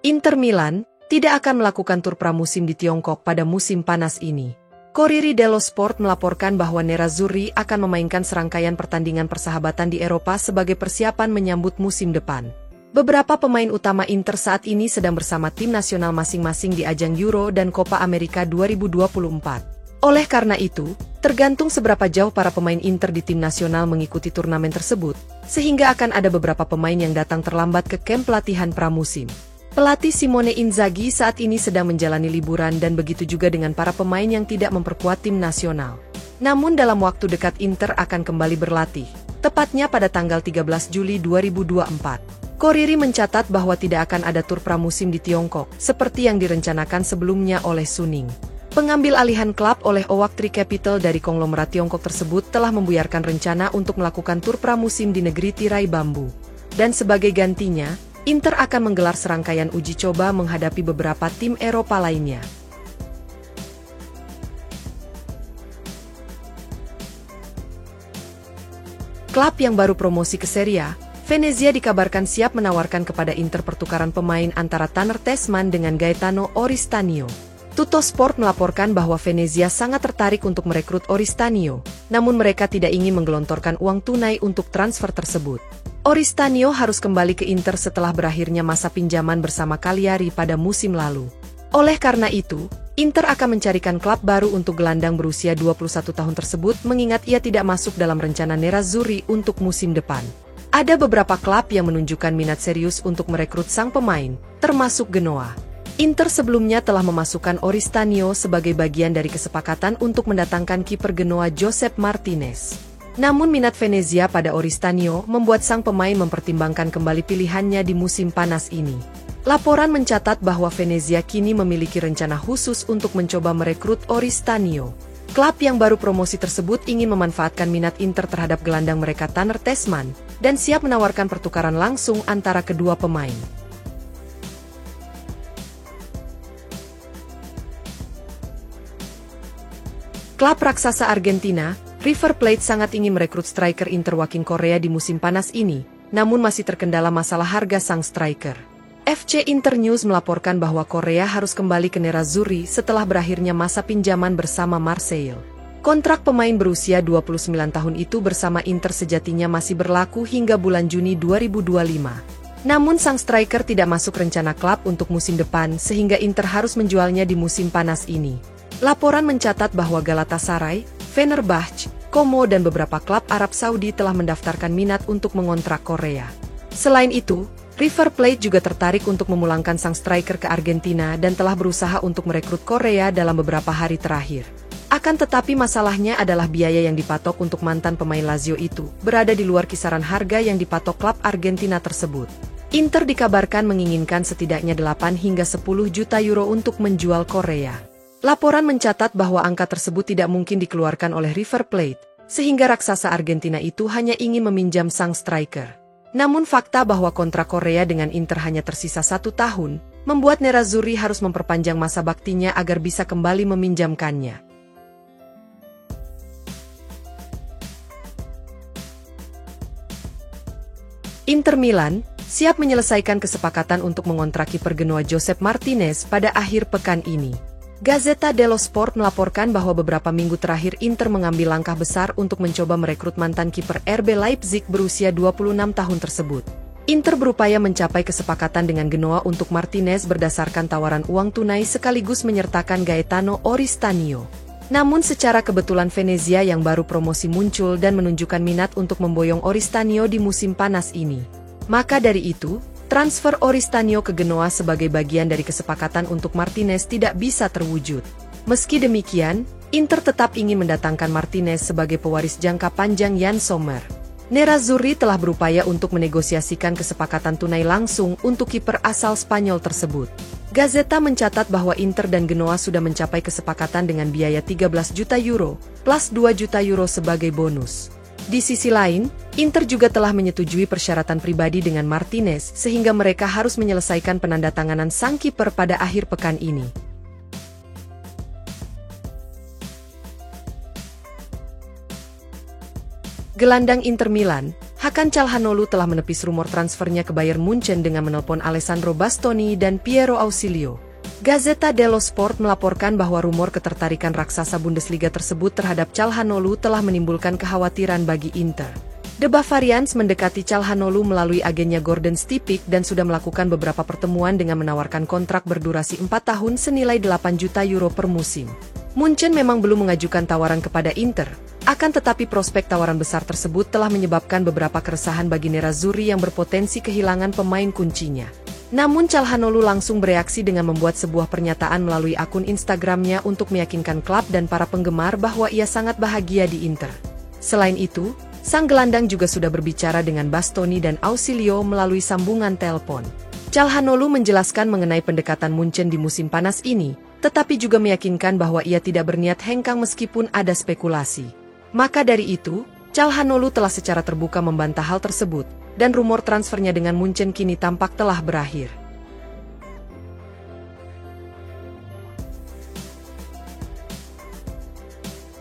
Inter Milan tidak akan melakukan tur pramusim di Tiongkok pada musim panas ini. Corriere dello Sport melaporkan bahwa Nerazzurri akan memainkan serangkaian pertandingan persahabatan di Eropa sebagai persiapan menyambut musim depan. Beberapa pemain utama Inter saat ini sedang bersama tim nasional masing-masing di ajang Euro dan Copa America 2024. Oleh karena itu, tergantung seberapa jauh para pemain Inter di tim nasional mengikuti turnamen tersebut, sehingga akan ada beberapa pemain yang datang terlambat ke kamp pelatihan pramusim. Pelatih Simone Inzaghi saat ini sedang menjalani liburan dan begitu juga dengan para pemain yang tidak memperkuat tim nasional. Namun dalam waktu dekat Inter akan kembali berlatih, tepatnya pada tanggal 13 Juli 2024. Corriere mencatat bahwa tidak akan ada tur pramusim di Tiongkok, seperti yang direncanakan sebelumnya oleh Suning. Pengambil alihan klub oleh Oaktree Capital dari konglomerat Tiongkok tersebut telah membuyarkan rencana untuk melakukan tur pramusim di negeri tirai bambu. Dan sebagai gantinya, Inter akan menggelar serangkaian uji coba menghadapi beberapa tim Eropa lainnya. Klub yang baru promosi ke Serie A, Venezia dikabarkan siap menawarkan kepada Inter pertukaran pemain antara Tanner Tessman dengan Gaetano Oristanio. Tuttosport melaporkan bahwa Venezia sangat tertarik untuk merekrut Oristanio, namun mereka tidak ingin menggelontorkan uang tunai untuk transfer tersebut. Oristanio harus kembali ke Inter setelah berakhirnya masa pinjaman bersama Cagliari pada musim lalu. Oleh karena itu, Inter akan mencarikan klub baru untuk gelandang berusia 21 tahun tersebut mengingat ia tidak masuk dalam rencana Nerazzurri untuk musim depan. Ada beberapa klub yang menunjukkan minat serius untuk merekrut sang pemain, termasuk Genoa. Inter sebelumnya telah memasukkan Oristanio sebagai bagian dari kesepakatan untuk mendatangkan kiper Genoa Josep Martinez. Namun minat Venezia pada Oristanio membuat sang pemain mempertimbangkan kembali pilihannya di musim panas ini. Laporan mencatat bahwa Venezia kini memiliki rencana khusus untuk mencoba merekrut Oristanio. Klub yang baru promosi tersebut ingin memanfaatkan minat Inter terhadap gelandang mereka Tanner Tessman, dan siap menawarkan pertukaran langsung antara kedua pemain. Klub raksasa Argentina, River Plate sangat ingin merekrut striker Inter Joaquin Correa di musim panas ini, namun masih terkendala masalah harga sang striker. FC Inter News melaporkan bahwa Correa harus kembali ke Nerazzurri setelah berakhirnya masa pinjaman bersama Marseille. Kontrak pemain berusia 29 tahun itu bersama Inter sejatinya masih berlaku hingga bulan Juni 2025. Namun sang striker tidak masuk rencana klub untuk musim depan sehingga Inter harus menjualnya di musim panas ini. Laporan mencatat bahwa Galatasaray, Fenerbahce, Como dan beberapa klub Arab Saudi telah mendaftarkan minat untuk mengontrak Correa. Selain itu, River Plate juga tertarik untuk memulangkan sang striker ke Argentina dan telah berusaha untuk merekrut Correa dalam beberapa hari terakhir. Akan tetapi masalahnya adalah biaya yang dipatok untuk mantan pemain Lazio itu berada di luar kisaran harga yang dipatok klub Argentina tersebut. Inter dikabarkan menginginkan setidaknya 8 hingga 10 juta euro untuk menjual Correa. Laporan mencatat bahwa angka tersebut tidak mungkin dikeluarkan oleh River Plate, sehingga raksasa Argentina itu hanya ingin meminjam sang striker. Namun fakta bahwa kontrak Correa dengan Inter hanya tersisa 1 tahun, membuat Nerazzurri harus memperpanjang masa baktinya agar bisa kembali meminjamkannya. Inter Milan siap menyelesaikan kesepakatan untuk mengontrak kiper Genoa Josep Martinez pada akhir pekan ini. Gazzetta dello Sport melaporkan bahwa beberapa minggu terakhir Inter mengambil langkah besar untuk mencoba merekrut mantan kiper RB Leipzig berusia 26 tahun tersebut. Inter berupaya mencapai kesepakatan dengan Genoa untuk Martinez berdasarkan tawaran uang tunai sekaligus menyertakan Gaetano Oristanio. Namun secara kebetulan Venezia yang baru promosi muncul dan menunjukkan minat untuk memboyong Oristanio di musim panas ini. Maka dari itu, transfer Oristanio ke Genoa sebagai bagian dari kesepakatan untuk Martinez tidak bisa terwujud. Meski demikian, Inter tetap ingin mendatangkan Martinez sebagai pewaris jangka panjang Yann Sommer. Nerazzurri telah berupaya untuk menegosiasikan kesepakatan tunai langsung untuk kiper asal Spanyol tersebut. Gazzetta mencatat bahwa Inter dan Genoa sudah mencapai kesepakatan dengan biaya 13 juta euro, plus 2 juta euro sebagai bonus. Di sisi lain, Inter juga telah menyetujui persyaratan pribadi dengan Martinez sehingga mereka harus menyelesaikan penandatanganan sang kiper pada akhir pekan ini. Gelandang Inter Milan, Hakan Calhanoglu telah menepis rumor transfernya ke Bayern Munchen dengan menelpon Alessandro Bastoni dan Piero Ausilio. Gazzetta dello Sport melaporkan bahwa rumor ketertarikan raksasa Bundesliga tersebut terhadap Calhanoglu telah menimbulkan kekhawatiran bagi Inter. The Bavarians mendekati Calhanoglu melalui agennya Gordon Stipik dan sudah melakukan beberapa pertemuan dengan menawarkan kontrak berdurasi 4 tahun senilai 8 juta euro per musim. Munchen memang belum mengajukan tawaran kepada Inter, akan tetapi prospek tawaran besar tersebut telah menyebabkan beberapa keresahan bagi Nerazzurri yang berpotensi kehilangan pemain kuncinya. Namun Calhanoglu langsung bereaksi dengan membuat sebuah pernyataan melalui akun Instagramnya untuk meyakinkan klub dan para penggemar bahwa ia sangat bahagia di Inter. Selain itu, sang gelandang juga sudah berbicara dengan Bastoni dan Ausilio melalui sambungan telepon. Calhanoglu menjelaskan mengenai pendekatan Munchen di musim panas ini, tetapi juga meyakinkan bahwa ia tidak berniat hengkang meskipun ada spekulasi. Maka dari itu, Calhanoglu telah secara terbuka membantah hal tersebut, dan rumor transfernya dengan Munchen kini tampak telah berakhir.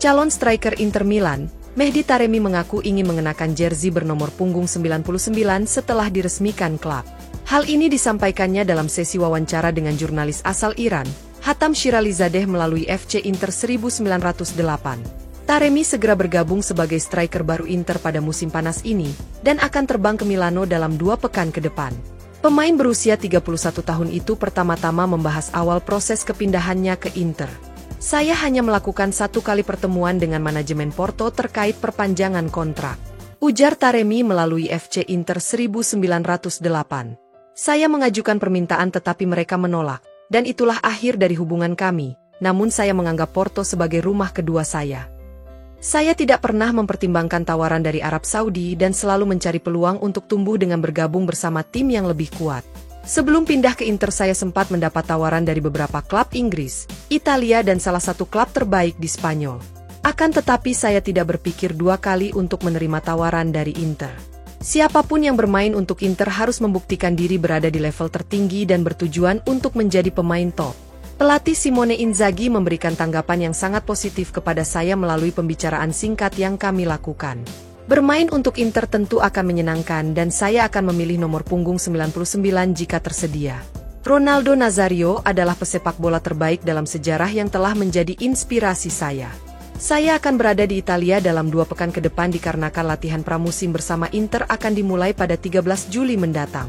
Calon striker Inter Milan, Mehdi Taremi mengaku ingin mengenakan jersey bernomor punggung 99 setelah diresmikan klub. Hal ini disampaikannya dalam sesi wawancara dengan jurnalis asal Iran, Hatam Shiralizadeh melalui FC Inter 1908. Taremi segera bergabung sebagai striker baru Inter pada musim panas ini, dan akan terbang ke Milano dalam 2 pekan ke depan. Pemain berusia 31 tahun itu pertama-tama membahas awal proses kepindahannya ke Inter. Saya hanya melakukan 1 kali pertemuan dengan manajemen Porto terkait perpanjangan kontrak, ujar Taremi melalui FC Inter 1908. Saya mengajukan permintaan tetapi mereka menolak, dan itulah akhir dari hubungan kami, namun saya menganggap Porto sebagai rumah kedua saya. Saya tidak pernah mempertimbangkan tawaran dari Arab Saudi dan selalu mencari peluang untuk tumbuh dengan bergabung bersama tim yang lebih kuat. Sebelum pindah ke Inter saya sempat mendapat tawaran dari beberapa klub Inggris, Italia dan salah satu klub terbaik di Spanyol. Akan tetapi saya tidak berpikir 2 kali untuk menerima tawaran dari Inter. Siapapun yang bermain untuk Inter harus membuktikan diri berada di level tertinggi dan bertujuan untuk menjadi pemain top. Pelatih Simone Inzaghi memberikan tanggapan yang sangat positif kepada saya melalui pembicaraan singkat yang kami lakukan. Bermain untuk Inter tentu akan menyenangkan dan saya akan memilih nomor punggung 99 jika tersedia. Ronaldo Nazario adalah pesepak bola terbaik dalam sejarah yang telah menjadi inspirasi saya. Saya akan berada di Italia dalam 2 pekan ke depan dikarenakan latihan pramusim bersama Inter akan dimulai pada 13 Juli mendatang.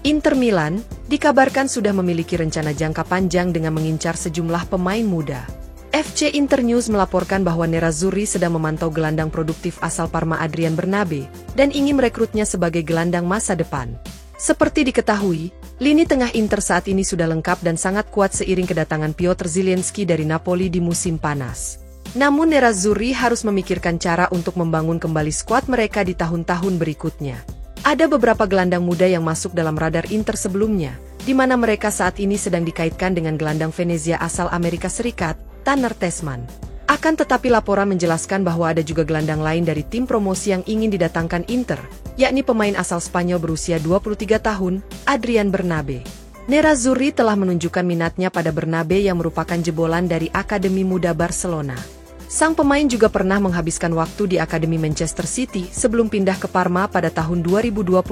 Inter Milan dikabarkan sudah memiliki rencana jangka panjang dengan mengincar sejumlah pemain muda. FC Inter News melaporkan bahwa Nerazzurri sedang memantau gelandang produktif asal Parma Adrian Bernabe dan ingin merekrutnya sebagai gelandang masa depan. Seperti diketahui, lini tengah Inter saat ini sudah lengkap dan sangat kuat seiring kedatangan Piotr Zielinski dari Napoli di musim panas. Namun Nerazzurri harus memikirkan cara untuk membangun kembali skuad mereka di tahun-tahun berikutnya. Ada beberapa gelandang muda yang masuk dalam radar Inter sebelumnya, di mana mereka saat ini sedang dikaitkan dengan gelandang Venezia asal Amerika Serikat, Tanner Tessmann. Akan tetapi laporan menjelaskan bahwa ada juga gelandang lain dari tim promosi yang ingin didatangkan Inter, yakni pemain asal Spanyol berusia 23 tahun, Adrian Bernabe. Nerazzurri telah menunjukkan minatnya pada Bernabe yang merupakan jebolan dari Akademi Muda Barcelona. Sang pemain juga pernah menghabiskan waktu di Akademi Manchester City sebelum pindah ke Parma pada tahun 2021.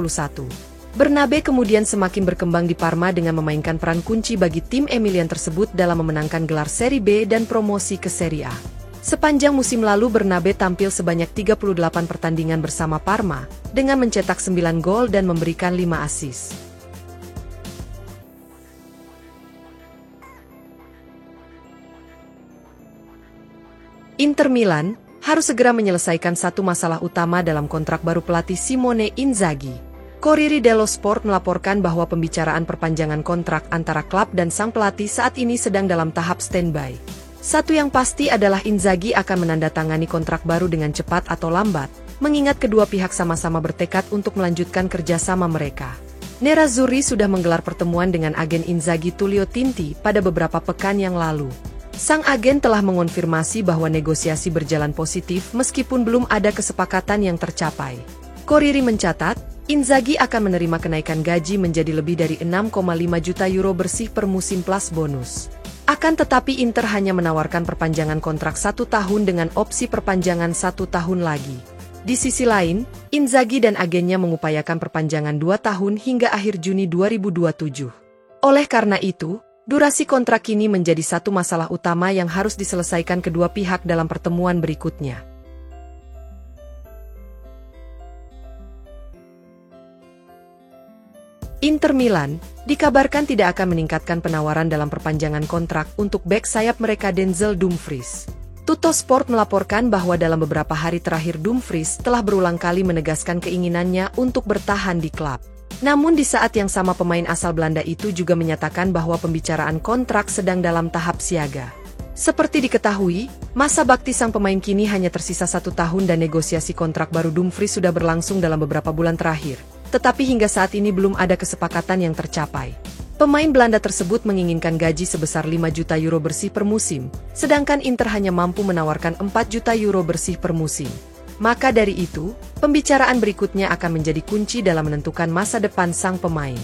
Bernabe kemudian semakin berkembang di Parma dengan memainkan peran kunci bagi tim Emilian tersebut dalam memenangkan gelar Serie B dan promosi ke Serie A. Sepanjang musim lalu Bernabe tampil sebanyak 38 pertandingan bersama Parma, dengan mencetak 9 gol dan memberikan 5 assist. Inter Milan harus segera menyelesaikan satu masalah utama dalam kontrak baru pelatih Simone Inzaghi. Corriere dello Sport melaporkan bahwa pembicaraan perpanjangan kontrak antara klub dan sang pelatih saat ini sedang dalam tahap standby. Satu yang pasti adalah Inzaghi akan menandatangani kontrak baru dengan cepat atau lambat, mengingat kedua pihak sama-sama bertekad untuk melanjutkan kerjasama mereka. Nerazzurri sudah menggelar pertemuan dengan agen Inzaghi Tullio Tinti pada beberapa pekan yang lalu. Sang agen telah mengonfirmasi bahwa negosiasi berjalan positif meskipun belum ada kesepakatan yang tercapai. Corriere mencatat, Inzaghi akan menerima kenaikan gaji menjadi lebih dari 6,5 juta euro bersih per musim plus bonus. Akan tetapi Inter hanya menawarkan perpanjangan kontrak 1 tahun dengan opsi perpanjangan 1 tahun lagi. Di sisi lain, Inzaghi dan agennya mengupayakan perpanjangan 2 tahun hingga akhir Juni 2027. Oleh karena itu, durasi kontrak ini menjadi satu masalah utama yang harus diselesaikan kedua pihak dalam pertemuan berikutnya. Inter Milan dikabarkan tidak akan meningkatkan penawaran dalam perpanjangan kontrak untuk bek sayap mereka Denzel Dumfries. Tuttosport melaporkan bahwa dalam beberapa hari terakhir Dumfries telah berulang kali menegaskan keinginannya untuk bertahan di klub. Namun di saat yang sama pemain asal Belanda itu juga menyatakan bahwa pembicaraan kontrak sedang dalam tahap siaga. Seperti diketahui, masa bakti sang pemain kini hanya tersisa 1 tahun dan negosiasi kontrak baru Dumfries sudah berlangsung dalam beberapa bulan terakhir. Tetapi hingga saat ini belum ada kesepakatan yang tercapai. Pemain Belanda tersebut menginginkan gaji sebesar 5 juta euro bersih per musim, sedangkan Inter hanya mampu menawarkan 4 juta euro bersih per musim. Maka dari itu, pembicaraan berikutnya akan menjadi kunci dalam menentukan masa depan sang pemain.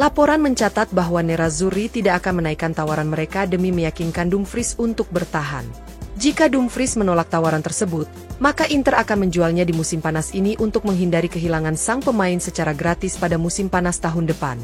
Laporan mencatat bahwa Nerazzurri tidak akan menaikkan tawaran mereka demi meyakinkan Dumfries untuk bertahan. Jika Dumfries menolak tawaran tersebut, maka Inter akan menjualnya di musim panas ini untuk menghindari kehilangan sang pemain secara gratis pada musim panas tahun depan.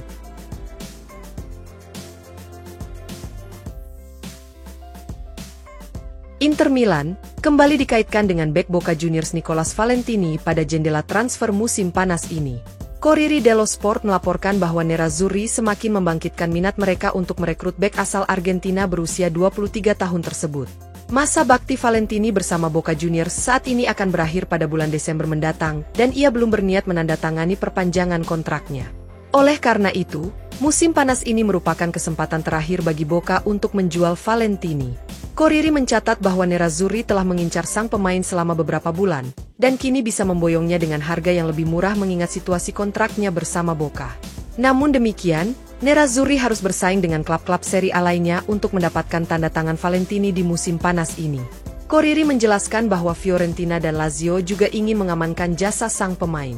Inter Milan kembali dikaitkan dengan bek Boca Juniors Nicolas Valentini pada jendela transfer musim panas ini. Corriere dello Sport melaporkan bahwa Nerazzurri semakin membangkitkan minat mereka untuk merekrut bek asal Argentina berusia 23 tahun tersebut. Masa bakti Valentini bersama Boca Juniors saat ini akan berakhir pada bulan Desember mendatang dan ia belum berniat menandatangani perpanjangan kontraknya. Oleh karena itu, musim panas ini merupakan kesempatan terakhir bagi Boca untuk menjual Valentini. Corriere mencatat bahwa Nerazzurri telah mengincar sang pemain selama beberapa bulan dan kini bisa memboyongnya dengan harga yang lebih murah mengingat situasi kontraknya bersama Boca. Namun demikian, Nerazzurri harus bersaing dengan klub-klub Serie A lainnya untuk mendapatkan tanda tangan Valentini di musim panas ini. Corriere menjelaskan bahwa Fiorentina dan Lazio juga ingin mengamankan jasa sang pemain.